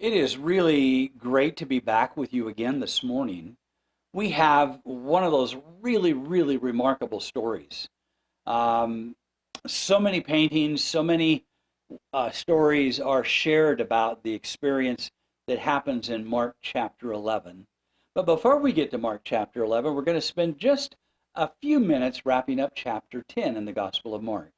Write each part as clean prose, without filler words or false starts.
It is really great to be back with you again this morning. We have one of those really remarkable stories. Um, so many paintings, so many stories are shared about the experience that happens in Mark chapter 11. But before we get to Mark chapter 11, we're going to spend just a few minutes wrapping up chapter 10 in the Gospel of Mark.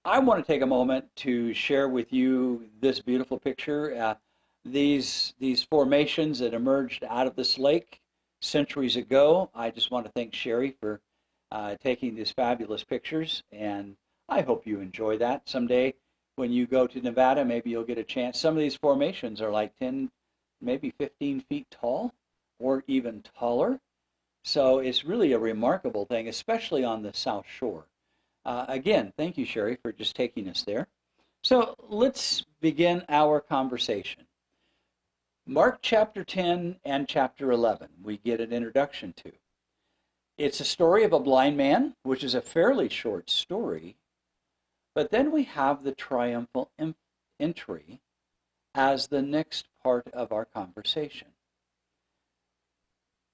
I want to take a moment to share with you this beautiful picture. These formations that emerged out of this lake centuries ago. I just want to thank Sherry for taking these fabulous pictures, and I hope you enjoy that someday. When you go to Nevada, maybe you'll get a chance. Some of these formations are like 10, maybe 15 feet tall, or even taller. So it's really a remarkable thing, especially on the South Shore. Again, thank you, Sherry, for just taking us there. So let's begin our conversation. Mark chapter 10 and chapter 11, we get an introduction to. It's a story of a blind man, which is a fairly short story, but then we have the triumphal entry as the next part of our conversation.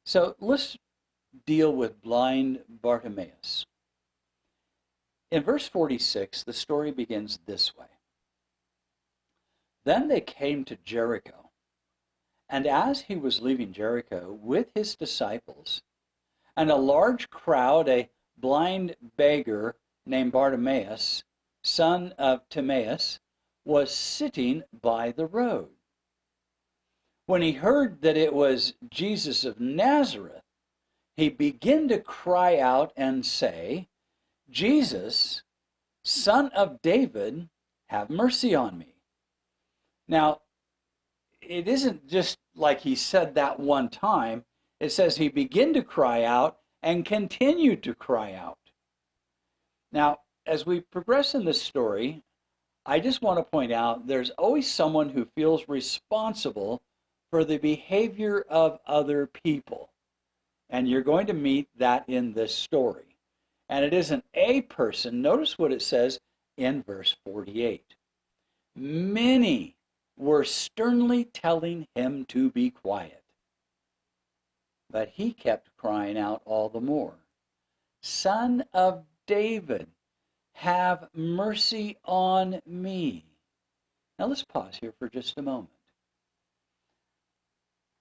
So let's deal with blind Bartimaeus. In verse 46, the story begins this way. Then they came to Jericho, and as he was leaving Jericho with his disciples, and a large crowd, a blind beggar named Bartimaeus, son of Timaeus, was sitting by the road. When he heard that it was Jesus of Nazareth, he began to cry out and say, Jesus, son of David, have mercy on me. Now, it isn't just like he said that one time. It says he began to cry out and continued to cry out. Now, as we progress in this story, I just want to point out there's always someone who feels responsible for the behavior of other people. And you're going to meet that in this story. And it isn't a person. Notice what it says in verse 48. Many were sternly telling him to be quiet. But he kept crying out all the more, Son of David, have mercy on me. Now let's pause here for just a moment.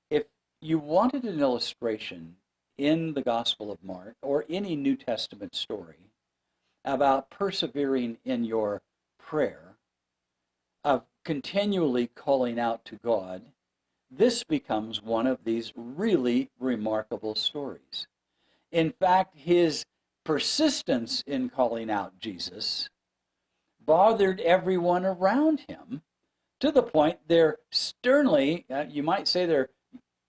If you wanted an illustration in the Gospel of Mark or any New Testament story about persevering in your prayer, of continually calling out to God, this becomes one of these really remarkable stories. In fact, his persistence in calling out Jesus bothered everyone around him to the point they're sternly, you might say they're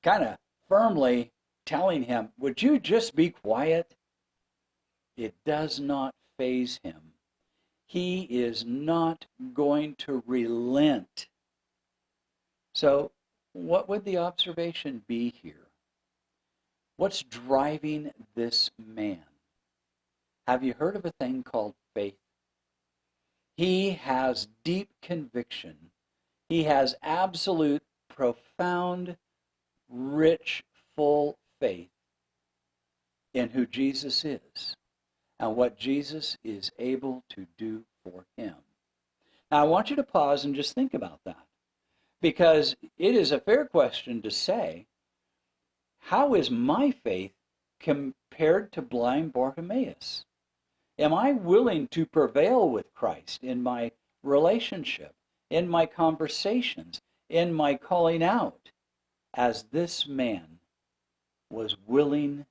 kind of firmly telling him, would you just be quiet? It does not faze him. He is not going to relent. So what would the observation be here? What's driving this man? Have you heard of a thing called faith? He has deep conviction. He has absolute, profound, rich, full faith in who Jesus is and what Jesus is able to do for him. Now, I want you to pause and just think about that, because it is a fair question to say, how is my faith compared to blind Bartimaeus? Am I willing to prevail with Christ in my relationship, in my conversations, in my calling out, as this man was willing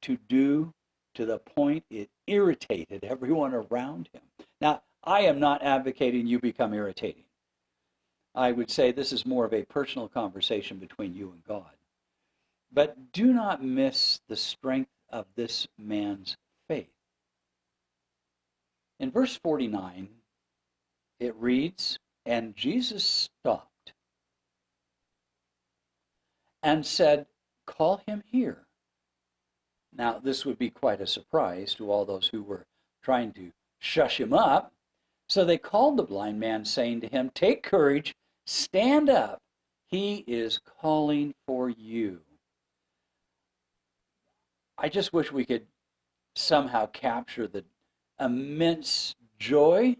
to do, to the point it irritated everyone around him? Now, I am not advocating you become irritating. I would say this is more of a personal conversation between you and God. But do not miss the strength of this man's faith. In verse 49, it reads, and Jesus stopped and said, call him here. Now, this would be quite a surprise to all those who were trying to shush him up. So they called the blind man, saying to him, take courage, stand up. He is calling for you. I just wish we could somehow capture the immense joy.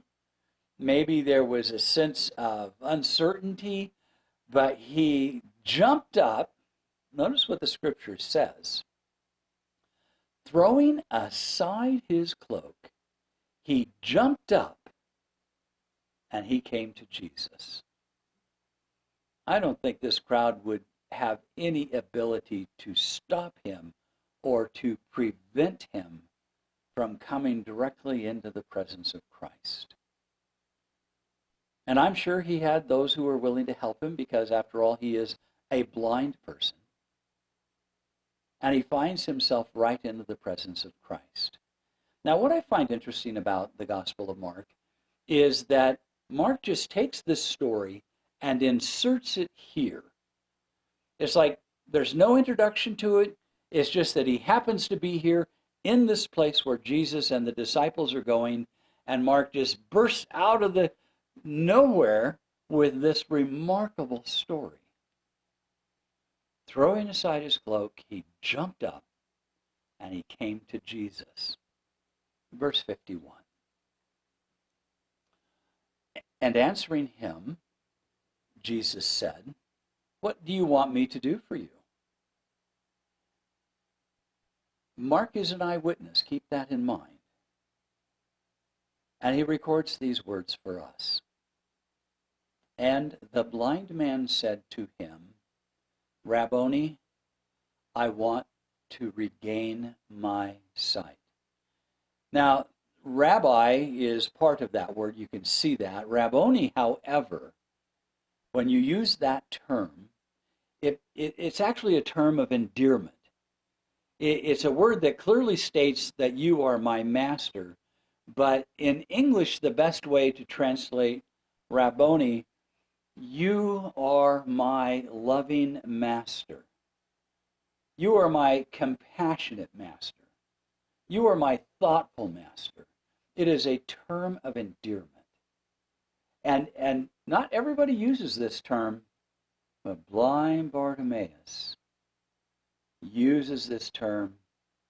Maybe there was a sense of uncertainty, but he jumped up. Notice what the scripture says. Throwing aside his cloak, he jumped up and he came to Jesus. I don't think this crowd would have any ability to stop him or to prevent him from coming directly into the presence of Christ. And I'm sure he had those who were willing to help him because, after all, he is a blind person. And he finds himself right into the presence of Christ. Now, what I find interesting about the Gospel of Mark is that Mark just takes this story and inserts it here. It's like there's no introduction to it. It's just that he happens to be here in this place where Jesus and the disciples are going, and Mark just bursts out of the nowhere with this remarkable story. Throwing aside his cloak, he jumped up and he came to Jesus. Verse 51. And answering him, Jesus said, "What do you want me to do for you?" Mark is an eyewitness. Keep that in mind. And he records these words for us. And the blind man said to him, "Rabboni, I want to regain my sight." Now, rabbi is part of that word. You can see that. Rabboni, however, when you use that term, it's actually a term of endearment. It's a word that clearly states that you are my master. But in English, the best way to translate Rabboni, you are my loving master. You are my compassionate master. You are my thoughtful master. It is a term of endearment. And not everybody uses this term, but blind Bartimaeus uses this term.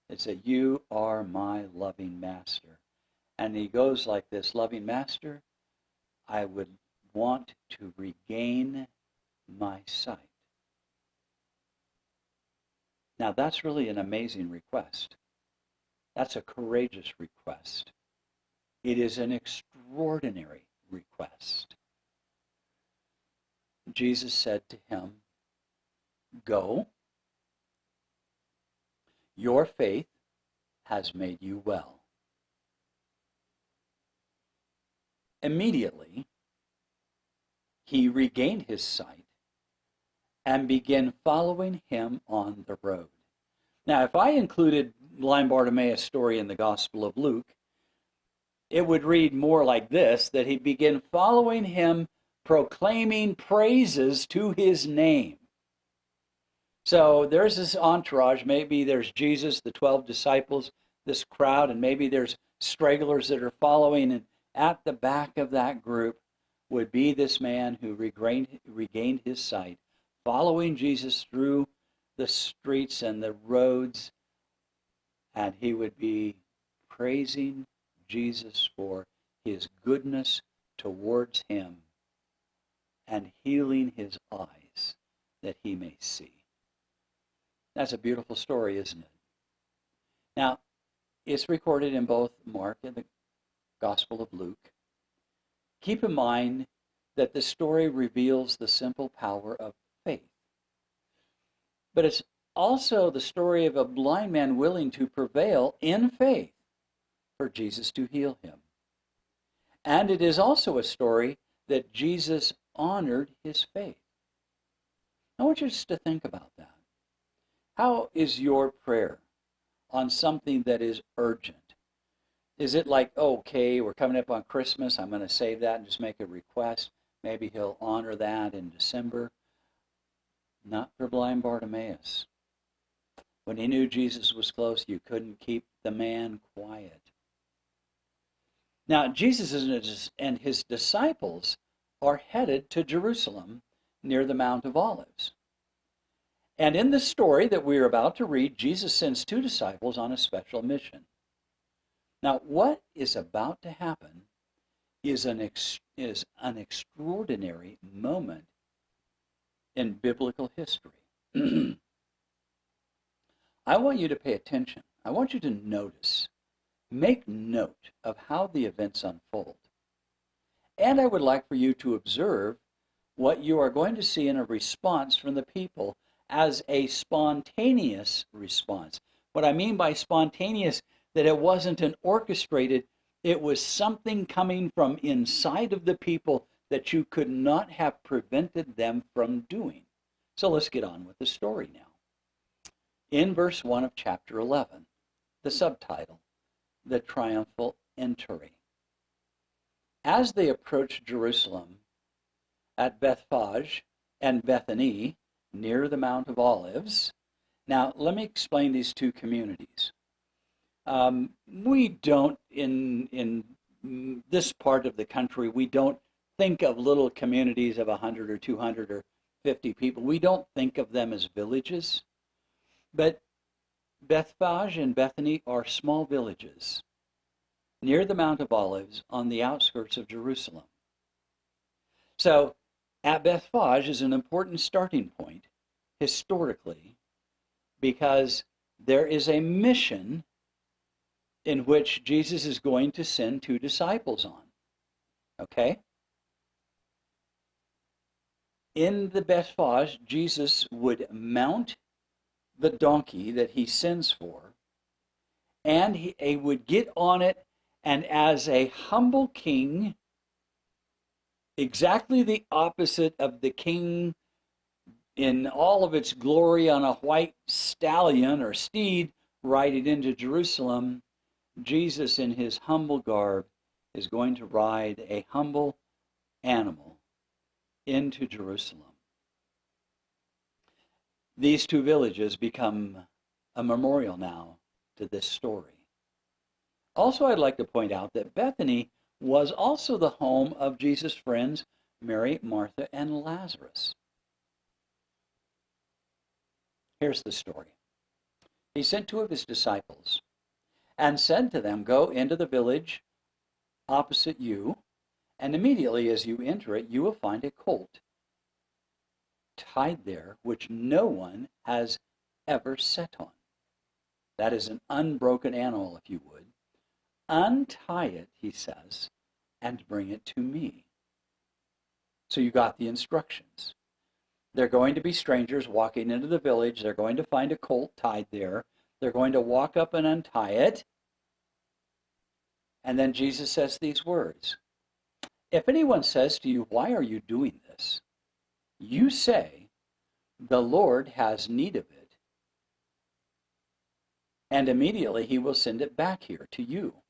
It's that you are my loving master. And he goes like this, "Loving master, I would want to regain my sight." Now that's really an amazing request. That's a courageous request. It is an extraordinary request. Jesus said to him, "Go, your faith has made you well." Immediately, he regained his sight and began following him on the road. Now, if I included blind Bartimaeus' story in the Gospel of Luke, it would read more like this, that he began following him, proclaiming praises to his name. So there's this entourage. Maybe there's Jesus, the 12 disciples, this crowd, and maybe there's stragglers that are following, and at the back of that group would be this man who regained his sight, following Jesus through the streets and the roads, and he would be praising Jesus for his goodness towards him and healing his eyes that he may see. That's a beautiful story, isn't it? Now, it's recorded in both Mark and the Gospel of Luke. Keep in mind that the story reveals the simple power of faith. But it's also the story of a blind man willing to prevail in faith for Jesus to heal him. And it is also a story that Jesus honored his faith. I want you just to think about that. How is your prayer on something that is urgent? Is it like, okay, we're coming up on Christmas, I'm going to save that and just make a request. Maybe he'll honor that in December. Not for blind Bartimaeus. When he knew Jesus was close, you couldn't keep the man quiet. Now, Jesus and his disciples are headed to Jerusalem near the Mount of Olives. And in the story that we are about to read, Jesus sends two disciples on a special mission. Now, what is about to happen is an extraordinary moment in biblical history. I want you to pay attention. I want you to notice. Make note of how the events unfold. And I would like for you to observe what you are going to see in a response from the people as a spontaneous response. What I mean by spontaneous, that it wasn't an orchestrated, it was something coming from inside of the people that you could not have prevented them from doing. So let's get on with the story now. In verse 1 of chapter 11, the subtitle, The Triumphal Entry. As they approached Jerusalem at Bethphage and Bethany, near the Mount of Olives. Now, let me explain these two communities. We don't, in this part of the country, we don't think of little communities of 100 or 200 or 50 people. We don't think of them as villages. But Bethphage and Bethany are small villages near the Mount of Olives on the outskirts of Jerusalem. So, at Bethphage is an important starting point historically because there is a mission in which Jesus is going to send two disciples on. Okay? In the Bethphage, Jesus would mount the donkey that he sends for, and he would get on it, and as a humble king, exactly the opposite of the king in all of its glory on a white stallion or steed riding into Jerusalem, Jesus in his humble garb is going to ride a humble animal into Jerusalem. These two villages become a memorial now to this story. Also, I'd like to point out that Bethany was also the home of Jesus' friends, Mary, Martha, and Lazarus. Here's the story. He sent two of his disciples and said to them, "Go into the village opposite you, and immediately as you enter it, you will find a colt tied there, which no one has ever sat on." That is an unbroken animal, if you would. "Untie it," he says, "and bring it to me." So you got the instructions. They're going to be strangers walking into the village. They're going to find a colt tied there. They're going to walk up and untie it. And then Jesus says these words. "If anyone says to you, 'Why are you doing this?' you say, 'The Lord has need of it.' And immediately he will send it back here to you."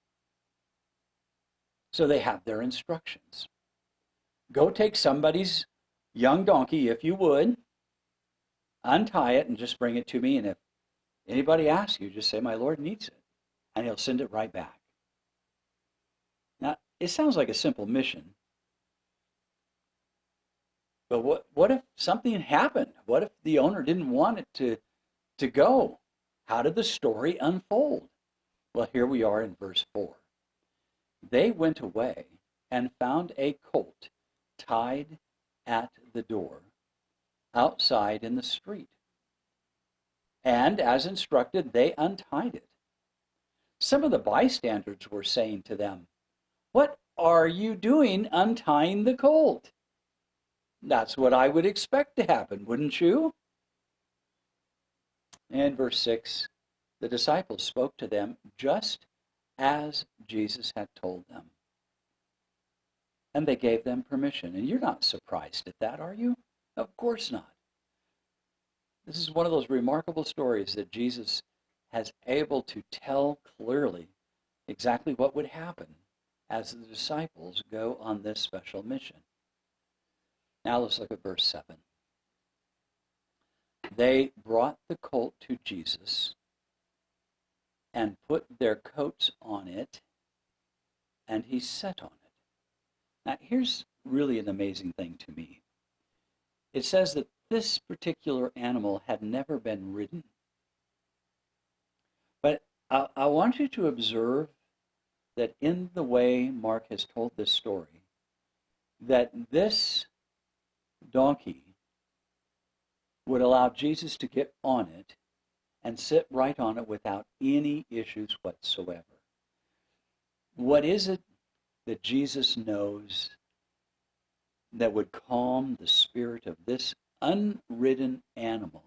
So they have their instructions. Go take somebody's young donkey, if you would, untie it and just bring it to me. And if anybody asks you, just say, "My Lord needs it." And he'll send it right back. Now, it sounds like a simple mission. But what if something happened? What if the owner didn't want it to go? How did the story unfold? Well, here we are in verse 4. They went away and found a colt tied at the door, outside in the street. And as instructed, they untied it. Some of the bystanders were saying to them, "What are you doing untying the colt?" That's what I would expect to happen, wouldn't you? And verse 6, the disciples spoke to them just as Jesus had told them. And they gave them permission. And you're not surprised at that, are you? Of course not. This is one of those remarkable stories that Jesus has able to tell clearly exactly what would happen as the disciples go on this special mission. Now let's look at verse 7. They brought the colt to Jesus and put their coats on it, and he sat on it. Now here's really an amazing thing to me. it says that this particular animal had never been ridden. But I want you to observe that in the way Mark has told this story, that this donkey would allow Jesus to get on it and sit right on it without any issues whatsoever. What is it that Jesus knows that would calm the spirit of this unridden animal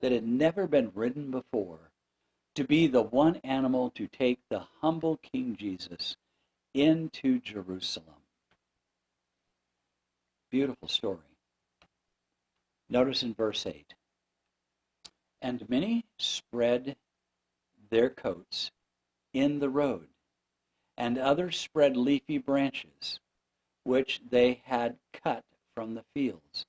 that had never been ridden before, to be the one animal to take the humble King Jesus into Jerusalem? Beautiful story. Notice in verse 8, and many spread their coats in the road, and others spread leafy branches, which they had cut from the fields.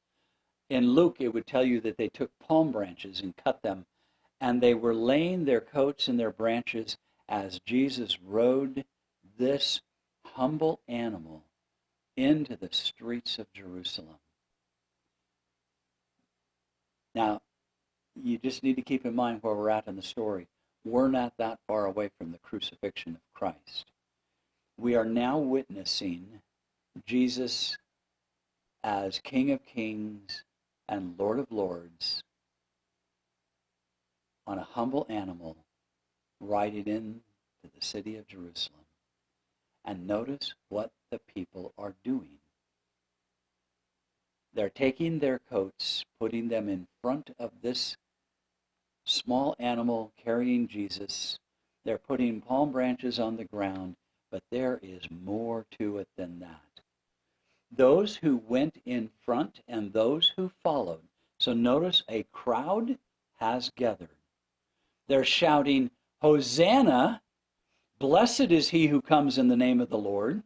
In Luke, it would tell you that they took palm branches and cut them, and they were laying their coats and their branches as Jesus rode this humble animal into the streets of Jerusalem. Now, you just need to keep in mind where we're at in the story. We're not that far away from the crucifixion of Christ. We are now witnessing Jesus as King of Kings and Lord of Lords on a humble animal riding into the city of Jerusalem. And notice what the people are doing. They're taking their coats, putting them in front of this small animal carrying Jesus. They're putting palm branches on the ground, but there is more to it than that. Those who went in front and those who followed. So notice a crowd has gathered. They're shouting, Hosanna, blessed is he who comes in the name of the Lord.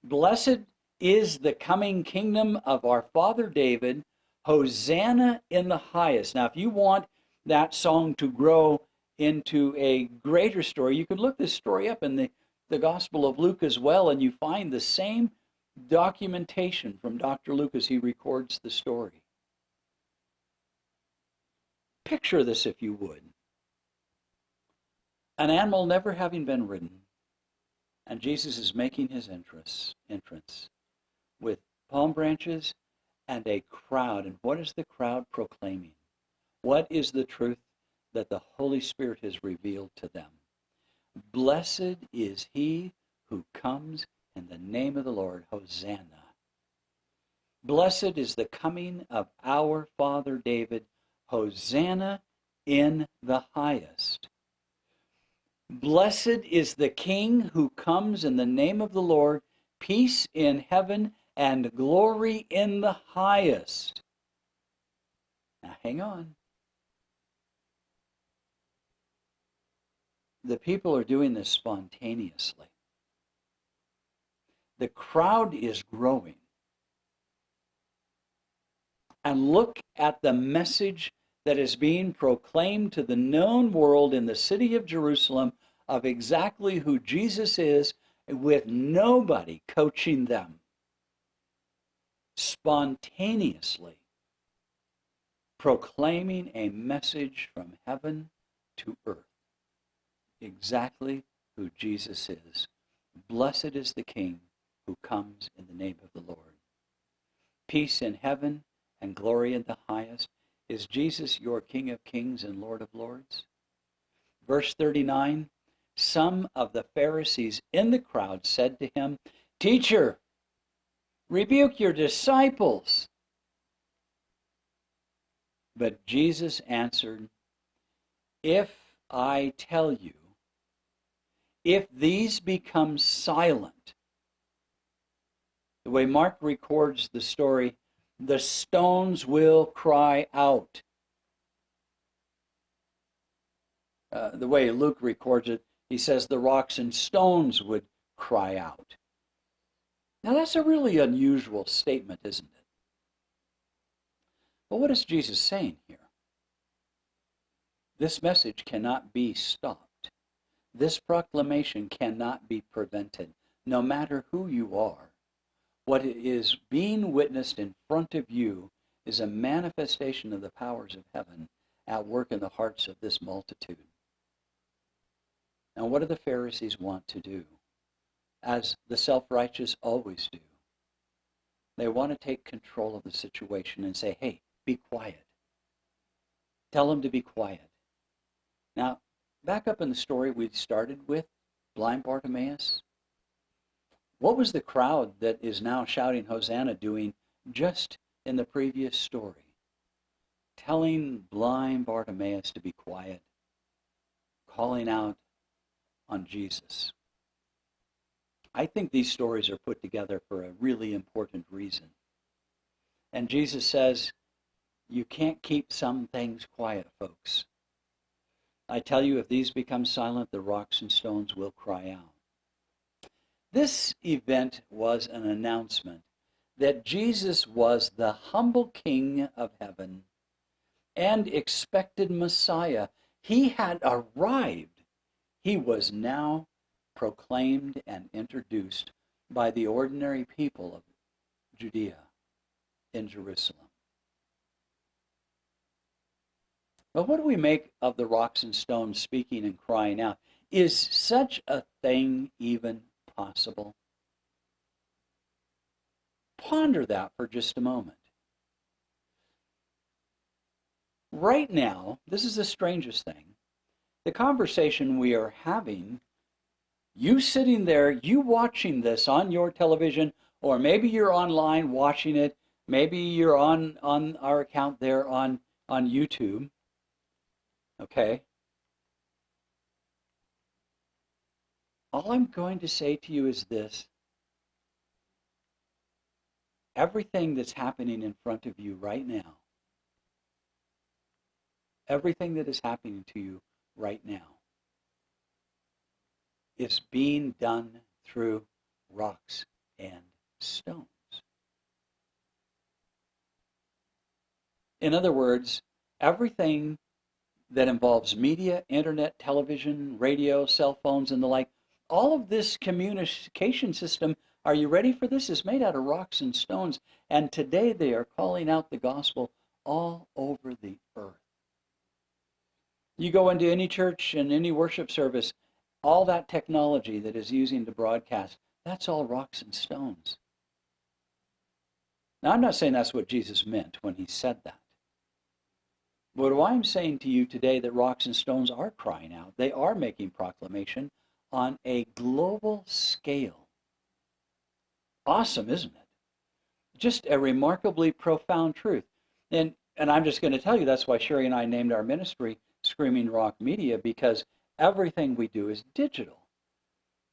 Blessed is the coming kingdom of our father David. Hosanna in the highest. Now, if you want that song to grow into a greater story, you could look this story up in the Gospel of Luke as well, and you find the same documentation from Dr. Luke as he records the story. Picture this, if you would. An animal never having been ridden, and Jesus is making his entrance with palm branches and a crowd. And what is the crowd proclaiming? What is the truth that the Holy Spirit has revealed to them? Blessed is he who comes in the name of the Lord. Hosanna. Blessed is the coming of our father David. Hosanna in the highest. Blessed is the King who comes in the name of the Lord. Peace in heaven and glory in the highest. Now hang on. The people are doing this spontaneously. The crowd is growing. And look at the message that is being proclaimed to the known world in the city of Jerusalem of exactly who Jesus is, with nobody coaching them. Spontaneously proclaiming a message from heaven to earth. Exactly who Jesus is. Blessed is the King who comes in the name of the Lord. Peace in heaven and glory in the highest. Is Jesus your King of Kings and Lord of Lords? Verse 39, some of the Pharisees in the crowd said to him, Teacher, rebuke your disciples. But Jesus answered, if I tell you, if these become silent, the way Mark records the story, the stones will cry out. The way Luke records it, he says the rocks and stones would cry out. Now that's a really unusual statement, isn't it? But what is Jesus saying here? This message cannot be stopped. This proclamation cannot be prevented, no matter who you are, What is being witnessed in front of you is a manifestation of the powers of heaven at work in the hearts of this multitude. Now, what do the Pharisees want to do? As the self-righteous always do. They want to take control of the situation and say, hey, be quiet. Tell them to be quiet. Now, back up in the story we started with, blind Bartimaeus. What was the crowd that is now shouting Hosanna doing just in the previous story? Telling blind Bartimaeus to be quiet, calling out on Jesus. I think these stories are put together for a really important reason. And Jesus says, you can't keep some things quiet, folks. I tell you, if these become silent, the rocks and stones will cry out. This event was an announcement that Jesus was the humble King of heaven and expected Messiah. He had arrived. He was now proclaimed and introduced by the ordinary people of Judea in Jerusalem. But what do we make of the rocks and stones speaking and crying out? Is such a thing even possible? Ponder that for just a moment. Right now, this is the strangest thing. The conversation we are having, you sitting there, you watching this on your television, or maybe you're online watching it, maybe you're on our account there on YouTube, okay? All I'm going to say to you is this. Everything that's happening in front of you right now, everything that is happening to you right now is being done through rocks and stones. In other words, everything that involves media, internet, television, radio, cell phones, and the like, all of this communication system, are you ready for this? Is made out of rocks and stones. And today they are calling out the gospel all over the earth. You go into any church and any worship service, all that technology that is using to broadcast, that's all rocks and stones. Now, I'm not saying that's what Jesus meant when he said that. But what I'm saying to you today, that rocks and stones are crying out. They are making proclamation on a global scale. Awesome, isn't it? Just a remarkably profound truth. And I'm just going to tell you, that's why Sherry and I named our ministry Screaming Rock Media, because everything we do is digital.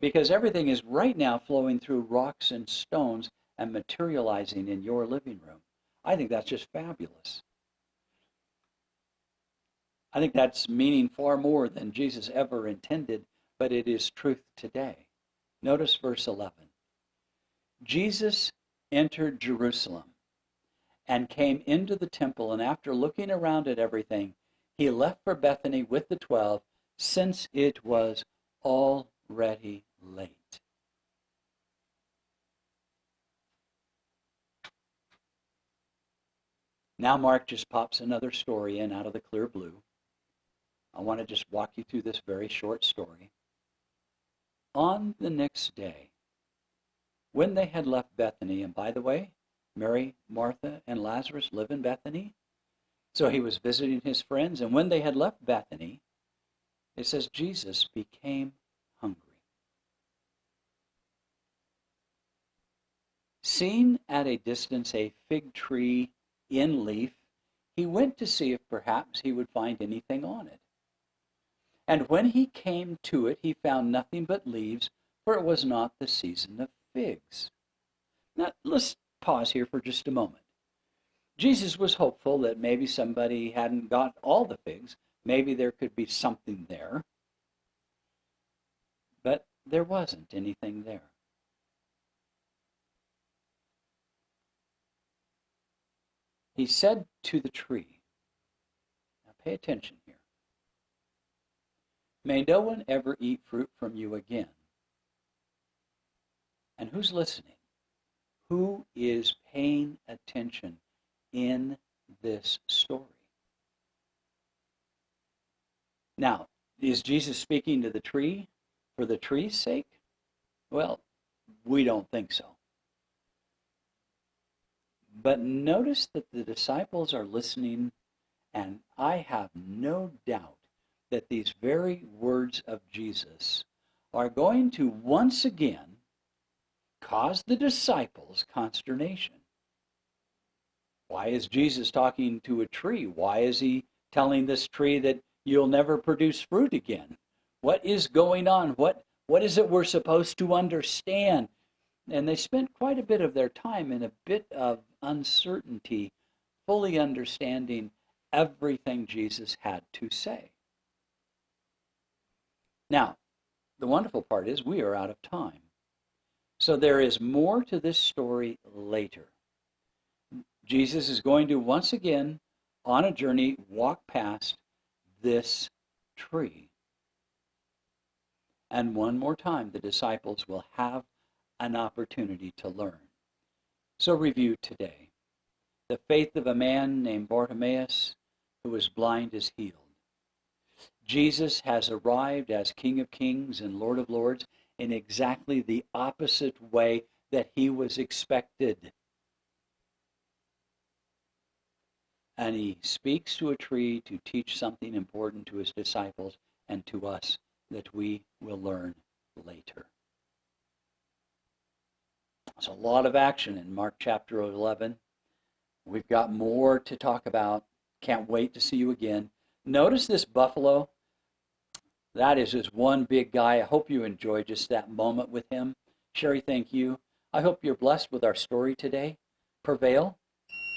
Because everything is right now flowing through rocks and stones and materializing in your living room. I think that's just fabulous. I think that's meaning far more than Jesus ever intended, but it is truth today. Notice verse 11. Jesus entered Jerusalem and came into the temple, and after looking around at everything, he left for Bethany with the 12, since it was already late. Now Mark just pops another story in out of the clear blue. I want to just walk you through this very short story. On the next day, when they had left Bethany, and by the way, Mary, Martha, and Lazarus live in Bethany, so he was visiting his friends, and when they had left Bethany, it says Jesus became hungry. Seeing at a distance a fig tree in leaf, he went to see if perhaps he would find anything on it. And when he came to it, he found nothing but leaves, for it was not the season of figs. Now, let's pause here for just a moment. Jesus was hopeful that maybe somebody hadn't got all the figs. Maybe there could be something there. But there wasn't anything there. He said to the tree, now pay attention here, may no one ever eat fruit from you again. And who's listening? Who is paying attention in this story? Now, is Jesus speaking to the tree for the tree's sake? Well, we don't think so. But notice that the disciples are listening, and I have no doubt that these very words of Jesus are going to once again cause the disciples consternation. Why is Jesus talking to a tree? Why is he telling this tree that you'll never produce fruit again? What is going on? What is it we're supposed to understand? And they spent quite a bit of their time in a bit of uncertainty, fully understanding everything Jesus had to say. Now, the wonderful part is we are out of time. So there is more to this story later. Jesus is going to once again, on a journey, walk past this tree. And one more time, the disciples will have an opportunity to learn. So review today. The faith of a man named Bartimaeus, who was blind, is healed. Jesus has arrived as King of Kings and Lord of Lords in exactly the opposite way that he was expected. And he speaks to a tree to teach something important to his disciples and to us that we will learn later. There's a lot of action in Mark chapter 11. We've got more to talk about. Can't wait to see you again. Notice this buffalo. That is just one big guy. I hope you enjoyed just that moment with him. Sherry, thank you. I hope you're blessed with our story today. Prevail.